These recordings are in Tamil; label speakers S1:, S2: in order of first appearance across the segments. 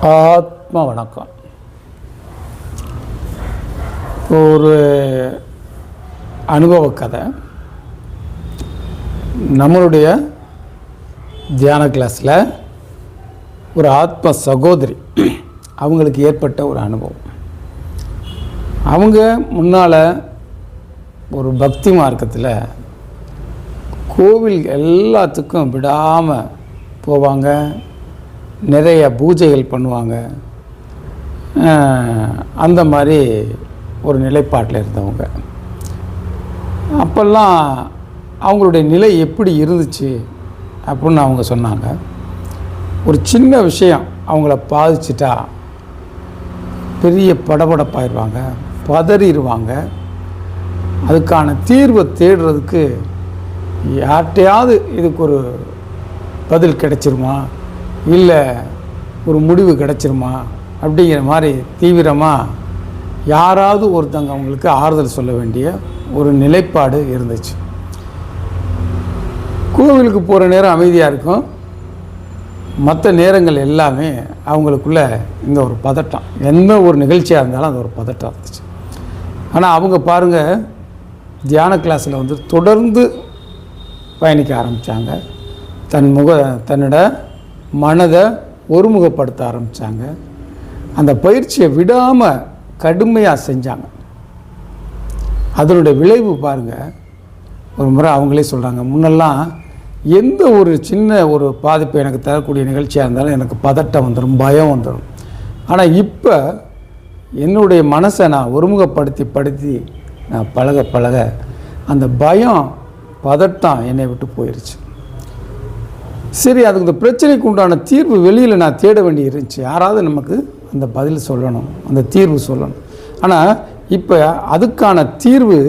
S1: ஆத்ம வணக்கம். ஒரு அனுபவ கதை. நம்மளுடைய தியான கிளாஸில் ஒரு ஆத்ம சகோதரி அவங்களுக்கு ஏற்பட்ட ஒரு அனுபவம். அவங்க முன்னால் ஒரு பக்தி மார்க்கத்தில் கோவில் எல்லாத்துக்கும் விடாமல் போவாங்க, நிறைய பூஜைகள் பண்ணுவாங்க. அந்த மாதிரி ஒரு நிலைப்பாட்டில் இருந்தவங்க. அப்போல்லாம் அவங்களுடைய நிலை எப்படி இருந்துச்சு அப்படின்னு அவங்க சொன்னாங்க. ஒரு சின்ன விஷயம் அவங்கள பாதிச்சிட்டா பெரிய படபடப்பாயிருவாங்க, பதறிடுவாங்க. அதுக்கான தீர்வை தேடுறதுக்கு யார்கிட்டையாவது இதுக்கு ஒரு பதில் கிடைச்சிருமா, இல்லை ஒரு முடிவு கிடைச்சிருமா அப்படிங்கிற மாதிரி தீவிரமாக யாராவது ஒருத்தங்க அவங்களுக்கு ஆறுதல் சொல்ல வேண்டிய ஒரு நிலைப்பாடு இருந்துச்சு. கோவிலுக்கு போகிற நேரம் அமைதியாக இருக்கும், மற்ற நேரங்கள் எல்லாமே அவங்களுக்குள்ள இந்த ஒரு பதட்டம். எந்த ஒரு நிகழ்ச்சியாக இருந்தாலும் அந்த ஒரு பதட்டம் இருந்துச்சு. ஆனால் அவங்க பாருங்கள், தியான கிளாஸில் தொடர்ந்து பயணிக்க ஆரம்பித்தாங்க. தன்னோட மனதை ஒருமுகப்படுத்த ஆரம்பித்தாங்க. அந்த பயிற்சியை விடாமல் கடுமையாக செஞ்சாங்க. அதனுடைய விளைவு பாருங்கள். ஒரு முறை அவங்களே சொல்கிறாங்க, முன்னெல்லாம் எந்த ஒரு சின்ன ஒரு பாதிப்பு எனக்கு தரக்கூடிய நிகழ்ச்சியாக இருந்தாலும் எனக்கு பதட்டம் வந்துடும், பயம் வந்துடும். ஆனால் இப்போ என்னுடைய மனசை நான் ஒருமுகப்படுத்தி நான் பழக அந்த பயம் பதட்டம் என்னை விட்டு போயிடுச்சு. சரி, அதுக்கு இந்த பிரச்சனைக்கு உண்டான தீர்வு வெளியில் நான் தேட வேண்டி இருந்துச்சு. யாராவது நமக்கு அந்த பதில் சொல்லணும், அந்த தீர்வு சொல்லணும். ஆனால் இப்போ அதுக்கான தீர்வு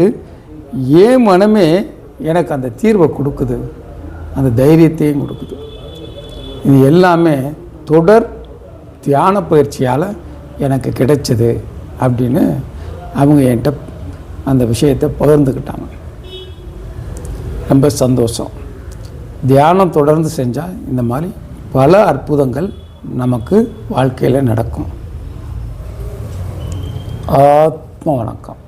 S1: ஏன் மனமே எனக்கு அந்த தீர்வை கொடுக்குது, அந்த தைரியத்தையும் கொடுக்குது. இது எல்லாமே தொடர் தியான பயிற்சியால் எனக்கு கிடைச்சது அப்படின்னு அவங்க என்கிட்ட அந்த விஷயத்தை பகிர்ந்துக்கிட்டாங்க. ரொம்ப சந்தோஷம். தியானம் தொடர்ந்து செஞ்சால் இந்த மாதிரி பல அற்புதங்கள் நமக்கு வாழ்க்கையில் நடக்கும். ஆத்ம வணக்கம்.